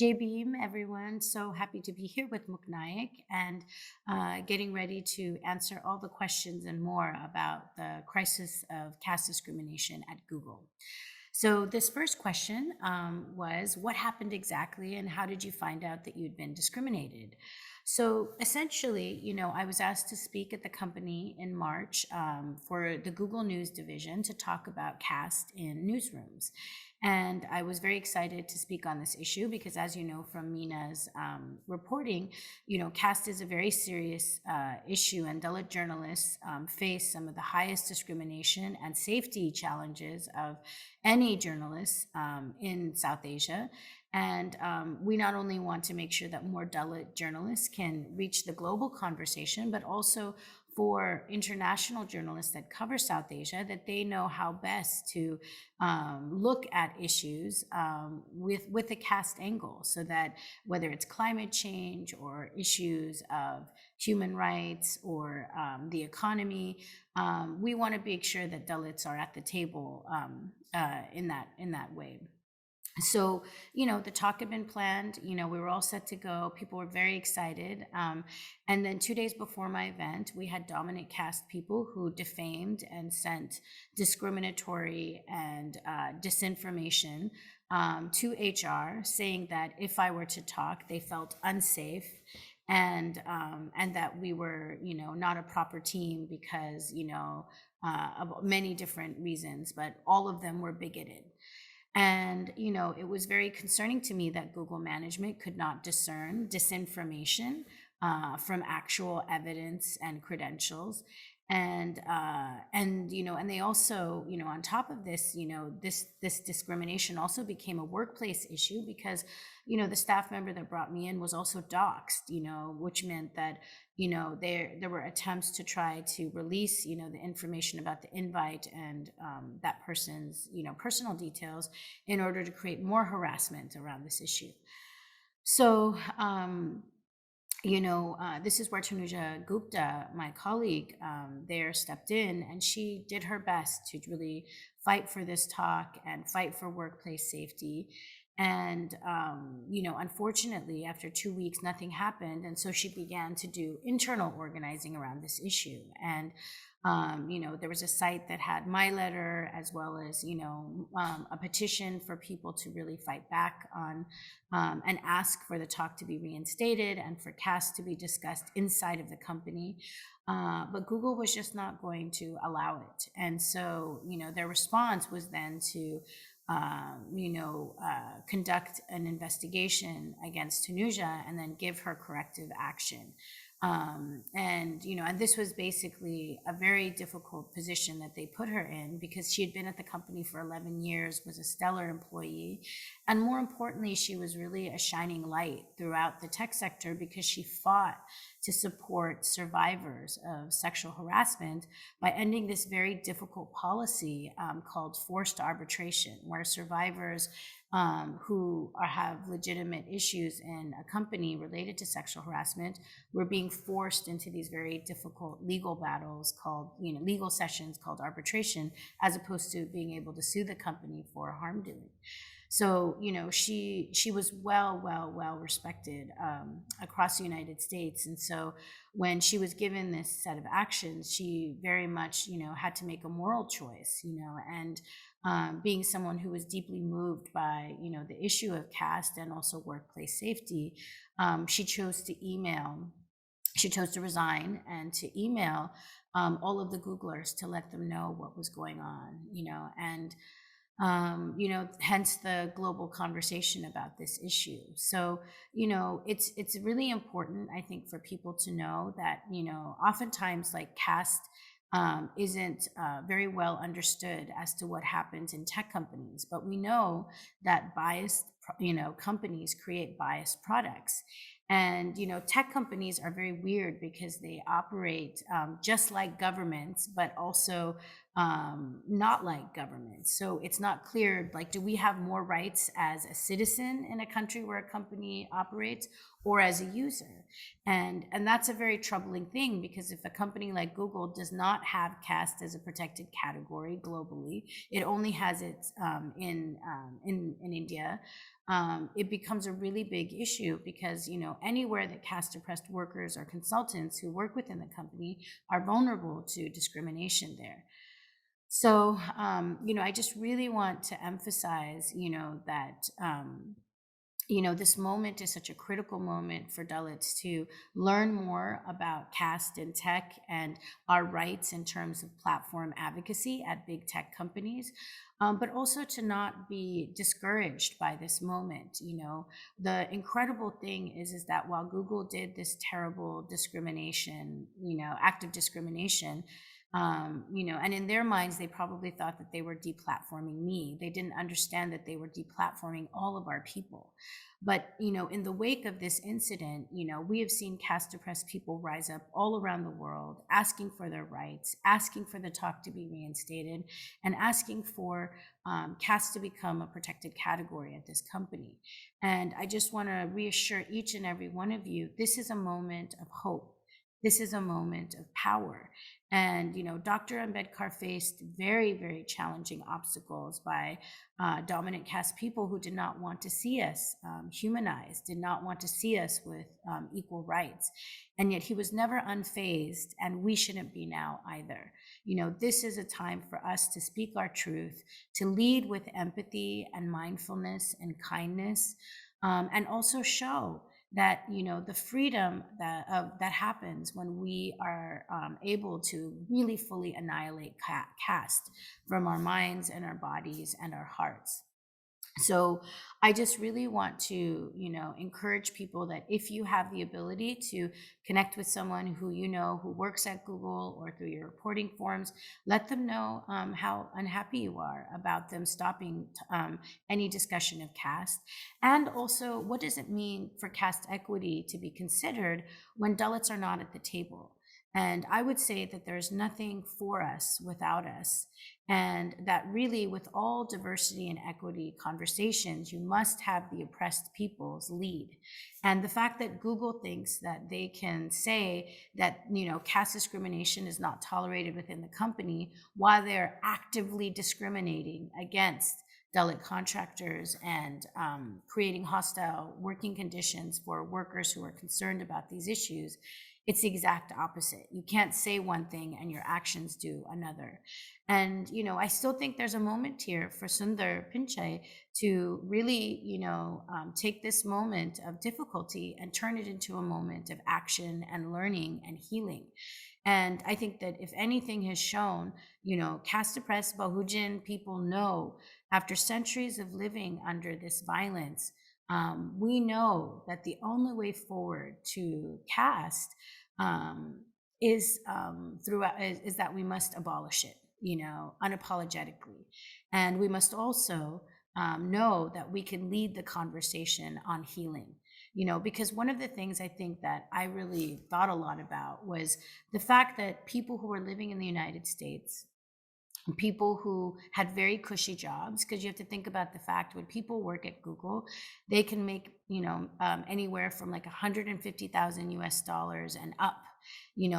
JBeam, everyone. So happy to be here with Mooknayak and getting ready to answer all the questions and more about the crisis of caste discrimination at Google. So this first question was, what happened exactly and how did you find out that you'd been discriminated? So essentially, I was asked to speak at the company in March for the Google News division to talk about caste in newsrooms. And I was very excited to speak on this issue because, as you know from Mina's reporting, caste is a very serious issue, and Dalit journalists face some of the highest discrimination and safety challenges of any journalists in South Asia. And we not only want to make sure that more Dalit journalists can reach the global conversation, but also for international journalists that cover South Asia, that they know how best to look at issues with a caste angle, so that whether it's climate change or issues of human rights or the economy, we want to make sure that Dalits are at the table in that way. So, the talk had been planned, we were all set to go. People were very excited. And then 2 days before my event, we had dominant caste people who defamed and sent discriminatory and disinformation to HR, saying that if I were to talk, they felt unsafe and that we were, not a proper team because, of many different reasons, but all of them were bigoted. And, it was very concerning to me that Google management could not discern disinformation from actual evidence and credentials. And they also, on top of this, this discrimination also became a workplace issue because, the staff member that brought me in was also doxxed, which meant that, there were attempts to try to release, the information about the invite and that person's, personal details in order to create more harassment around this issue. So, this is where Tanuja Gupta, my colleague there, stepped in, and she did her best to really fight for this talk and fight for workplace safety. And, unfortunately, after 2 weeks, nothing happened. And so she began to do internal organizing around this issue. And, there was a site that had my letter as well as, a petition for people to really fight back on and ask for the talk to be reinstated and for caste to be discussed inside of the company. But Google was just not going to allow it. And so, their response was then to conduct an investigation against Tanuja and then give her corrective action. And this was basically a very difficult position that they put her in because she had been at the company for 11 years, was a stellar employee. And more importantly, she was really a shining light throughout the tech sector because she fought to support survivors of sexual harassment by ending this very difficult policy called forced arbitration, where survivors who have legitimate issues in a company related to sexual harassment were being forced into these very difficult legal battles called, legal sessions called arbitration, as opposed to being able to sue the company for harm doing. So, she was well respected across the United States. And so when she was given this set of actions, she very much, had to make a moral choice, and being someone who was deeply moved by, the issue of caste and also workplace safety, she chose to resign and to email all of the Googlers to let them know what was going on, and hence the global conversation about this issue. So, it's really important, I think, for people to know that, oftentimes like caste isn't very well understood as to what happens in tech companies, but we know that biased, companies create biased products. And, tech companies are very weird because they operate just like governments, but also not like governments. So it's not clear, like, do we have more rights as a citizen in a country where a company operates, or as a user. And that's a very troubling thing, because if a company like Google does not have caste as a protected category globally, it only has it in India. It becomes a really big issue, because anywhere that caste oppressed workers or consultants who work within the company are vulnerable to discrimination there. So I just really want to emphasize that this moment is such a critical moment for Dalits to learn more about caste in tech and our rights in terms of platform advocacy at big tech companies, but also to not be discouraged by this moment. The incredible thing is that while Google did this terrible discrimination, act of discrimination, and in their minds, they probably thought that they were deplatforming me. They didn't understand that they were deplatforming all of our people. But, in the wake of this incident, we have seen caste oppressed people rise up all around the world, asking for their rights, asking for the talk to be reinstated, and asking for caste to become a protected category at this company. And I just want to reassure each and every one of you, this is a moment of hope. This is a moment of power. And, Dr. Ambedkar faced very, very challenging obstacles by dominant caste people who did not want to see us humanized, did not want to see us with equal rights. And yet he was never unfazed, and we shouldn't be now either. This is a time for us to speak our truth, to lead with empathy and mindfulness and kindness, and also show that the freedom that happens when we are able to really fully annihilate caste from our minds and our bodies and our hearts. So I just really want to, encourage people that if you have the ability to connect with someone who who works at Google, or through your reporting forums, let them know how unhappy you are about them stopping any discussion of caste. And also, what does it mean for caste equity to be considered when Dalits are not at the table? And I would say that there's nothing for us without us. And that really, with all diversity and equity conversations, you must have the oppressed peoples lead. And the fact that Google thinks that they can say that, caste discrimination is not tolerated within the company, while they're actively discriminating against Dalit contractors and creating hostile working conditions for workers who are concerned about these issues, it's the exact opposite. You can't say one thing and your actions do another. And, I still think there's a moment here for Sundar Pichai to really, take this moment of difficulty and turn it into a moment of action and learning and healing. And I think that if anything has shown, caste oppressed Bahujan people know, after centuries of living under this violence, we know that the only way forward to caste is that we must abolish it, unapologetically. And we must also know that we can lead the conversation on healing. Because one of the things I think that I really thought a lot about was the fact that people who were living in the United States, people who had very cushy jobs, because you have to think about the fact when people work at Google, they can make anywhere from like 150,000 US dollars and up.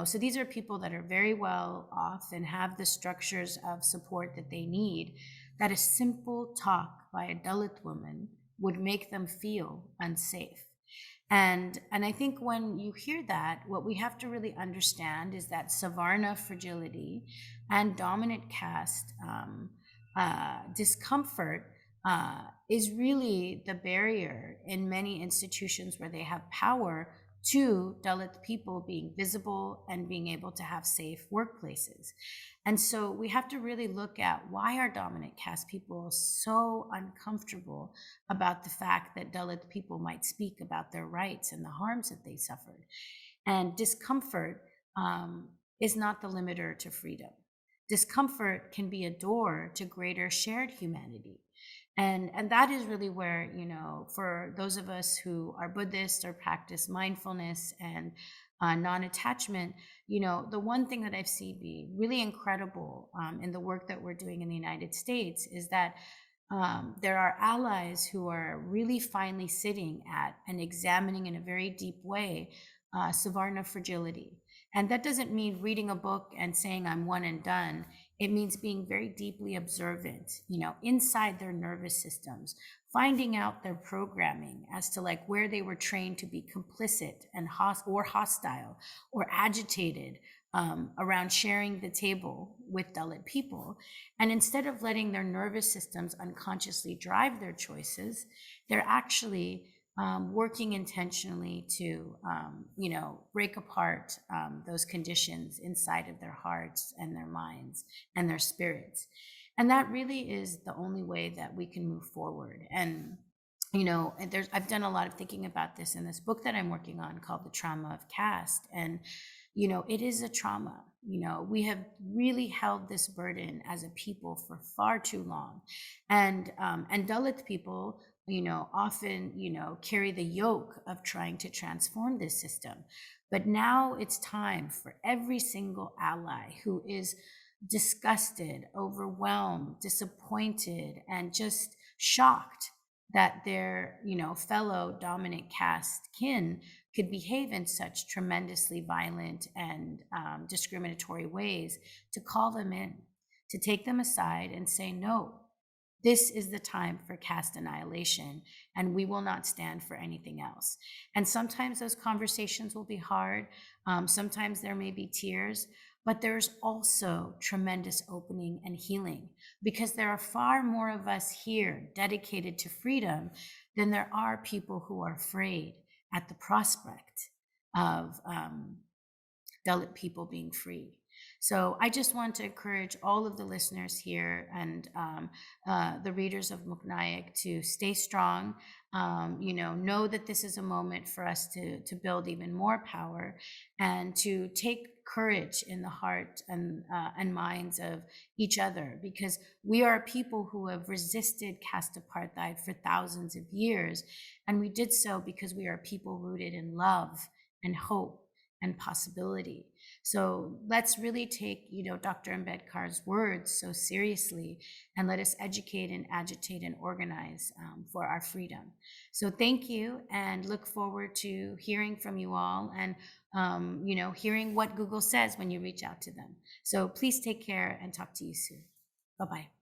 So these are people that are very well off and have the structures of support that they need, that a simple talk by a Dalit woman would make them feel unsafe. And I think when you hear that, what we have to really understand is that Savarna fragility and dominant caste discomfort is really the barrier in many institutions where they have power to Dalit people being visible and being able to have safe workplaces. And so we have to really look at why are dominant caste people so uncomfortable about the fact that Dalit people might speak about their rights and the harms that they suffered. And discomfort is not the limiter to freedom. Discomfort can be a door to greater shared humanity. And that is really where, for those of us who are Buddhist or practice mindfulness and non-attachment, the one thing that I've seen be really incredible in the work that we're doing in the United States is that There are allies who are really finally sitting at and examining in a very deep way Savarna fragility. And that doesn't mean reading a book and saying I'm one and done. It means being very deeply observant, inside their nervous systems, finding out their programming as to like where they were trained to be complicit and hostile or agitated around sharing the table with Dalit people. And instead of letting their nervous systems unconsciously drive their choices, they're actually working intentionally to, break apart those conditions inside of their hearts and their minds and their spirits. And that really is the only way that we can move forward. And I've done a lot of thinking about this in this book that I'm working on called The Trauma of Caste. And it is a trauma. We have really held this burden as a people for far too long. And Dalit people, often, carry the yoke of trying to transform this system. But now it's time for every single ally who is disgusted, overwhelmed, disappointed, and just shocked that their, fellow dominant caste kin could behave in such tremendously violent and discriminatory ways, to call them in, to take them aside and say, no, this is the time for caste annihilation, and we will not stand for anything else. And sometimes those conversations will be hard. Sometimes there may be tears, but there's also tremendous opening and healing, because there are far more of us here dedicated to freedom than there are people who are afraid at the prospect of Dalit people being free. So I just want to encourage all of the listeners here and the readers of Mooknayak to stay strong. Know that this is a moment for us to build even more power, and to take courage in the heart and minds of each other, because we are a people who have resisted caste apartheid for thousands of years, and we did so because we are people rooted in love and hope and possibility. So let's really take, Dr. Ambedkar's words so seriously, and let us educate and agitate and organize for our freedom. So thank you, and look forward to hearing from you all, and hearing what Google says when you reach out to them. So please take care, and talk to you soon. Bye-bye.